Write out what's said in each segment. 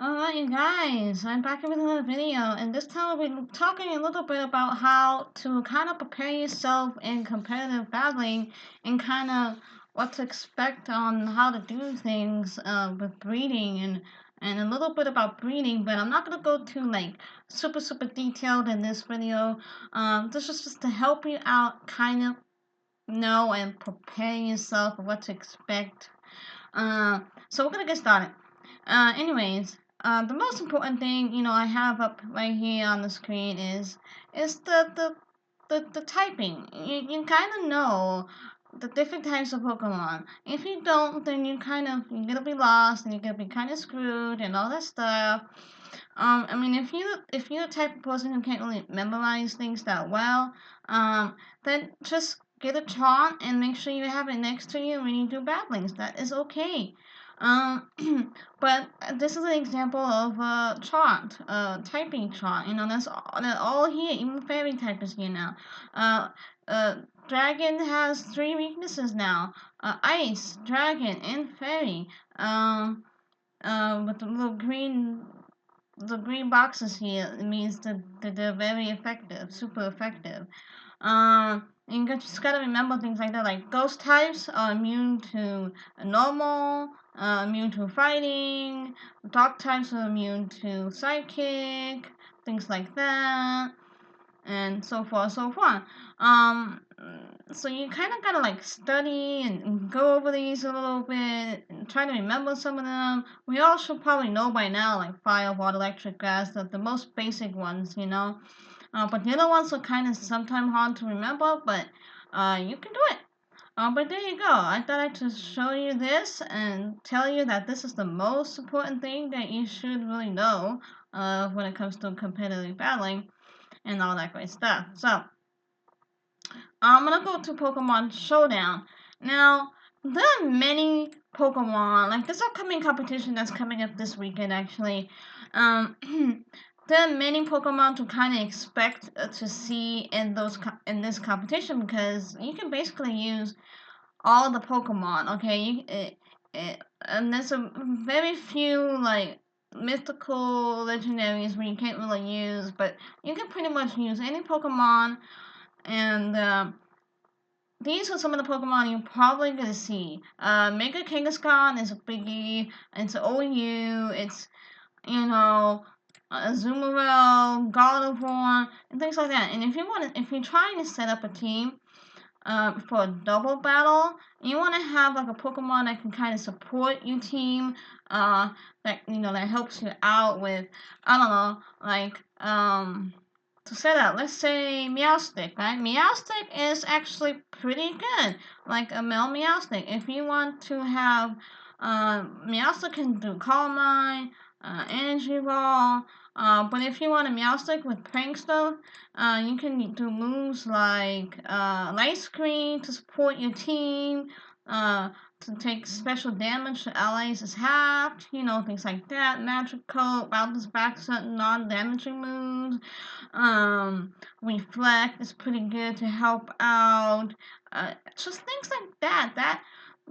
Alright, you guys, I'm back with another video, and this time we'll be talking a little bit about how to kind of prepare yourself in competitive battling and kind of what to expect on how to do things with breeding and a little bit about breeding, but I'm not going to go too like super detailed in this video. This is just to help you out kind of know and prepare yourself for what to expect. So we're going to get started. The most important thing, I have up right here on the screen is the typing. You kind of know the different types of Pokemon. If you don't, then you're gonna be lost and you're gonna be kind of screwed and all that stuff. If you're the type of person who can't really memorize things that well, then just get a chart and make sure you have it next to you when you do battlings. That is okay. Um, but this is an example of a chart, a typing chart. That's all here. Even fairy type is here now. Uh, Dragon has three weaknesses now: ice, dragon, and fairy. With the green boxes here, it means that they're very effective, super effective. You just gotta remember things like that. Like ghost types are immune to normal, immune to fighting. Dark types are immune to psychic, things like that, and so forth, so forth. Um, so you kind of gotta like study and go over these a little bit and try to remember some of them. We all should probably know by now, like fire, water, electric, gas, the most basic ones. But the other ones are kind of sometimes hard to remember, but you can do it. But there you go. I thought I'd just show you this and tell you that this is the most important thing that you should really know when it comes to competitive battling and all that great stuff. So, I'm gonna go to Pokemon Showdown. Now, there are many Pokemon, like this upcoming competition that's coming up this weekend actually. Um, there are many Pokemon to kind of expect to see in in this competition because you can basically use all the Pokemon. Okay, and there's a very few like mythical legendaries where you can't really use, but you can pretty much use any Pokemon and these are some of the Pokemon you're probably gonna see. Mega Kangaskhan is a biggie. It's OU. It's you know Azumarill, Gardevoir, and things like that. And if you're trying to set up a team for a double battle, you want to have like a Pokemon that can kind of support your team. That helps you out with I don't know to set up, let's say Meowstic, right? Meowstic is actually pretty good, like a male Meowstic. If you want to have, Meowstic can do Calm Mind, Energy Ball, but if you want a Meowstic with Prankster, you can do moves like Light Screen to support your team, to take special damage to allies is halved, things like that. Magic Coat, bounces back certain non-damaging moves. Reflect is pretty good to help out. Just things like that.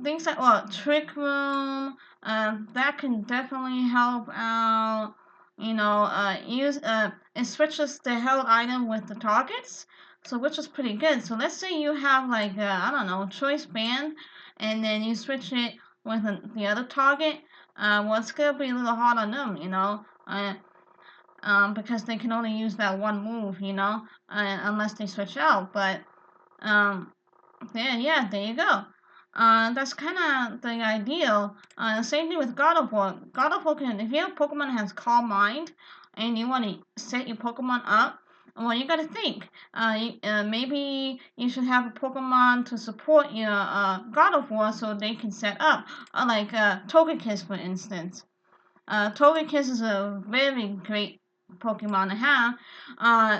Things like Trick Room. That can definitely help out. Use it switches the held item with the targets, so which is pretty good. So let's say you have like I don't know, choice band, and then you switch it with the other target. Well, it's gonna be a little hard on them. Because they can only use that one move, unless they switch out. But um, yeah, there you go. That's kind of the ideal. Same thing with God of War. God of War can, if your Pokemon has Calm Mind, and you want to set your Pokemon up, well, you gotta think. Maybe you should have a Pokemon to support your God of War so they can set up, like Togekiss, for instance. Togekiss is a very great Pokemon to have.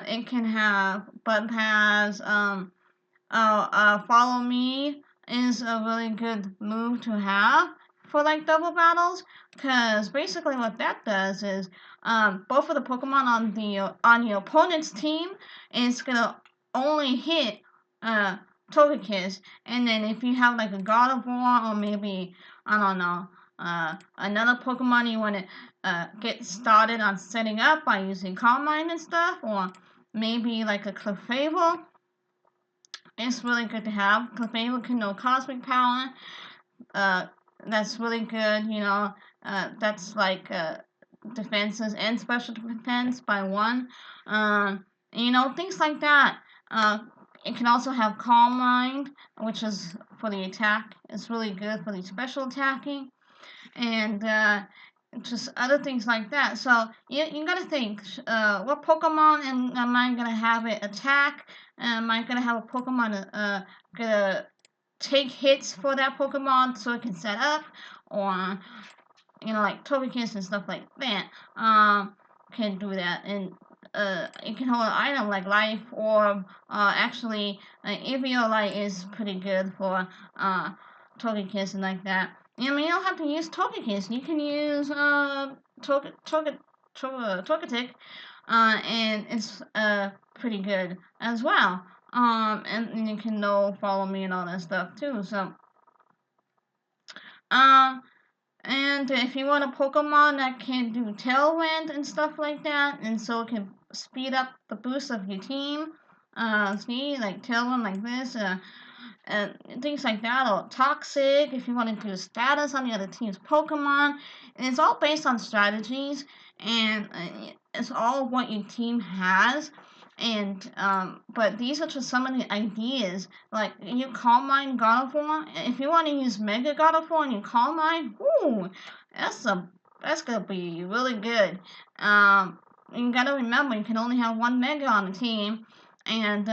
It can have Bud Pass. Follow Me is a really good move to have for like double battles, because basically what that does is both of the Pokemon on your opponent's team is gonna only hit Togekiss, and then if you have like a God of War or maybe I don't know Another Pokemon you want to get started on setting up by using Calm Mind and stuff, or maybe like a Clefable. It's really good to have. Clefable can know Cosmic Power. Uh, that's really good. That's like defenses and special defense by one. Things like that. It can also have Calm Mind, which is for the attack. It's really good for the special attacking, and just other things like that. So you gotta think, what Pokemon am I gonna have it attack? Am I gonna have a Pokemon gonna take hits for that Pokemon so it can set up, or like Togekiss and stuff like that. Can do that, and it can hold an item like Life Orb. Actually, Eviolite is pretty good for Togekiss and like that. I mean, you don't have to use Togekiss. You can use Togetic, and it's pretty good as well. And you can know Follow Me and all that stuff too. So, um, and if you want a Pokemon that can do Tailwind and stuff like that, and so it can speed up the boost of your team, see, like Tailwind like this, and things like that, or Toxic, if you want to do status on the other team's Pokemon. And it's all based on strategies, and it's all what your team has. And but these are just some of the ideas. Like you Calm Mind Gardevoir. If you want to use Mega Gardevoir and you Calm Mind, ooh, that's gonna be really good. You gotta remember you can only have one Mega on the team. And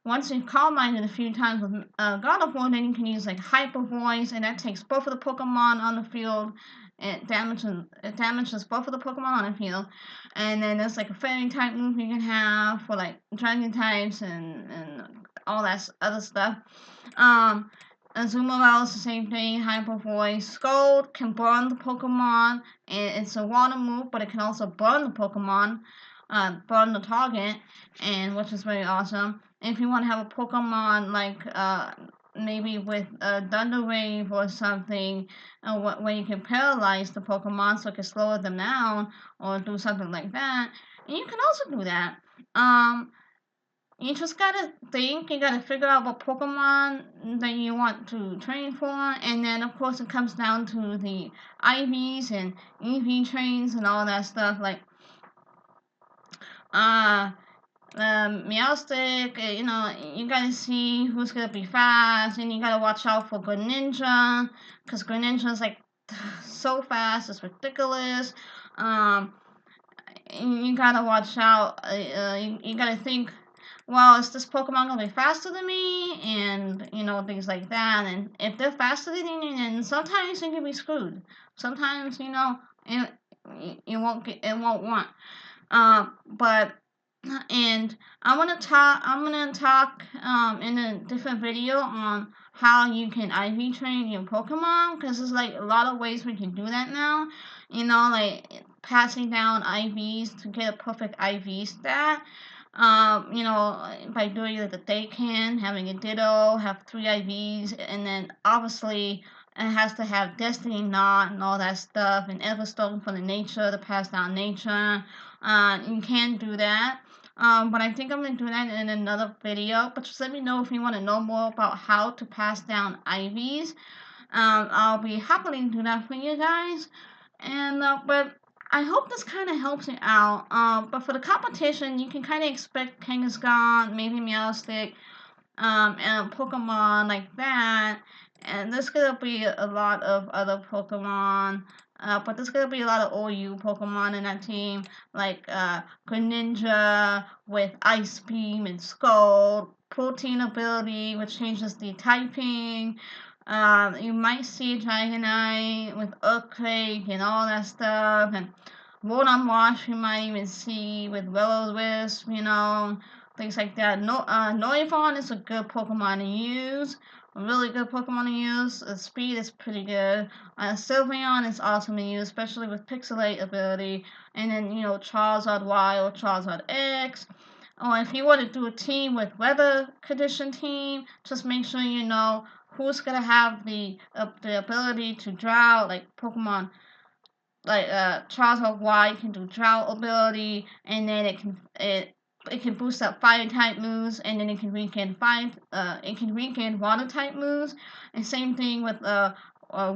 once you've Calm Minded a few times with Gardevoir, then you can use like Hyper Voice, and that takes both of the Pokemon on the field. It damages both of the Pokemon on the field. And then there's like a fairy type move you can have for like dragon types and all that other stuff. Um, Azumarill is the same thing, Hyper Voice. Scold can burn the Pokemon, and it's a water move, but it can also burn the Pokemon, burn the target, and which is very awesome. If you want to have a Pokemon like maybe with a Thunder Wave or something, where you can paralyze the Pokemon so it can slow them down or do something like that, and you can also do that. You just gotta think, you gotta figure out what Pokemon that you want to train for, and then of course it comes down to the IVs and EV trains and all that stuff. Like, Meowstic, you gotta see who's gonna be fast, and you gotta watch out for Greninja, because Greninja is like so fast, it's ridiculous. Um, you gotta watch out. You gotta think, well, is this Pokemon gonna be faster than me? And things like that. And if they're faster than you, then sometimes you can be screwed. Sometimes it won't work. But and I'm gonna talk in a different video on how you can IV train your Pokemon, because there's like a lot of ways we can do that now. Like passing down IVs to get a perfect IV stat. By doing like the day can, having a Ditto, have 3 IVs, and then obviously it has to have Destiny Knot and all that stuff, and Everstone for the nature to pass down nature. You can do that. But I think I'm gonna do that in another video. But just let me know if you want to know more about how to pass down IVs. I'll be happily do that for you guys. And but I hope this kind of helps you out. But for the competition, you can kind of expect Kangaskhan, maybe Meowstic, and Pokemon like that. And there's gonna be a lot of other Pokemon. But there's gonna be a lot of OU Pokemon in that team, like Greninja with Ice Beam and Scald, Protein ability, which changes the typing. You might see Dragonite with Earthquake and all that stuff, and Rotom Wash you might even see with Will-O-Wisp, things like that. No, Noivern is a good Pokemon to use. A really good Pokemon to use. Speed is pretty good. Sylveon is awesome to use, especially with Pixelate ability. And then, Charizard Y or Charizard X. Or if you want to do a team with weather condition team, just make sure you know who's gonna have the ability to drown, like Pokemon like Charizard Y can do drought ability, and then it can boost up fire type moves, and then it can weaken water type moves, and same thing with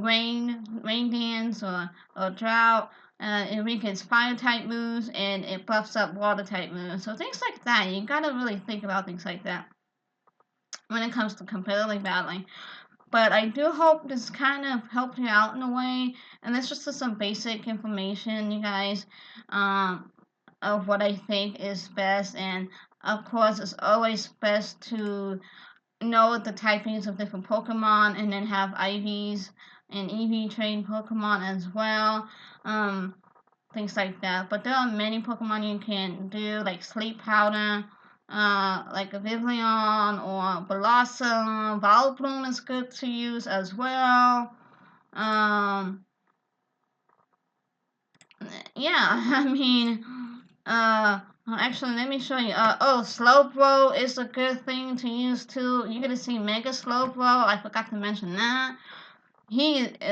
rain dance or drought. It weakens fire type moves and it buffs up water type moves. So things like that, you gotta really think about things like that when it comes to competitive battling. But I do hope this kind of helped you out in a way. And this just is some basic information, you guys, of what I think is best. And of course, it's always best to know the typings of different Pokemon and then have IVs and EV trained Pokemon as well. Things like that. But there are many Pokemon you can do, like Sleep Powder, like a Vivillon or Blossom. Vileplume is good to use as well. Yeah, I mean, actually, let me show you. Slowbro is a good thing to use too. You're gonna see Mega Slowbro. I forgot to mention that.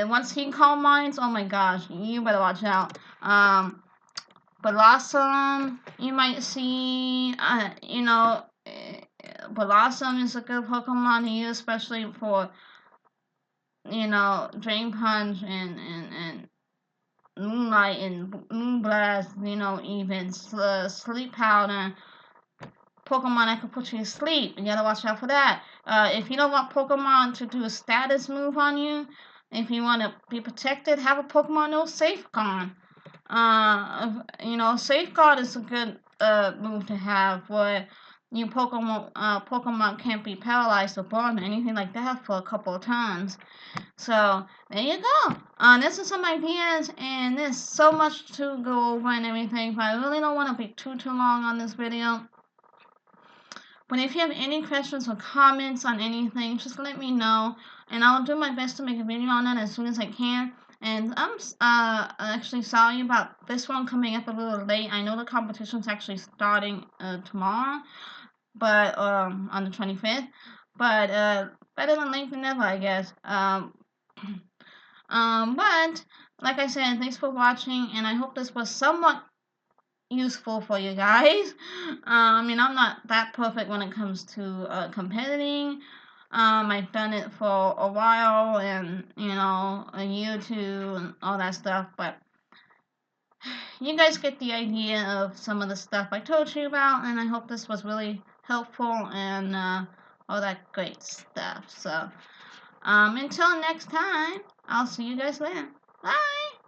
Once he calm minds, oh my gosh, you better watch out. Blossom, you might see, Blossom is a good Pokemon to use, especially for, Drain Punch and Moonlight and Moonblast, even Sleep Powder. Pokemon that can put you to sleep. You gotta watch out for that. If you don't want Pokemon to do a status move on you, if you want to be protected, have a Pokemon no Safeguard. Safeguard is a good move to have where you Pokemon can't be paralyzed or burned or anything like that for a couple of times. So there you go. This is some ideas, and there's so much to go over and everything, but I really don't want to be too long on this video. But if you have any questions or comments on anything, just let me know, and I'll do my best to make a video on that as soon as I can. And I'm actually sorry about this one coming up a little late. I know the competition's actually starting tomorrow, but on the 25th. But better than late than never, I guess. But like I said, thanks for watching, and I hope this was somewhat useful for you guys. I mean, I'm not that perfect when it comes to competing. I've done it for a while, and a year or two, and all that stuff. But you guys get the idea of some of the stuff I told you about, and I hope this was really helpful and all that great stuff. So, until next time, I'll see you guys later. Bye.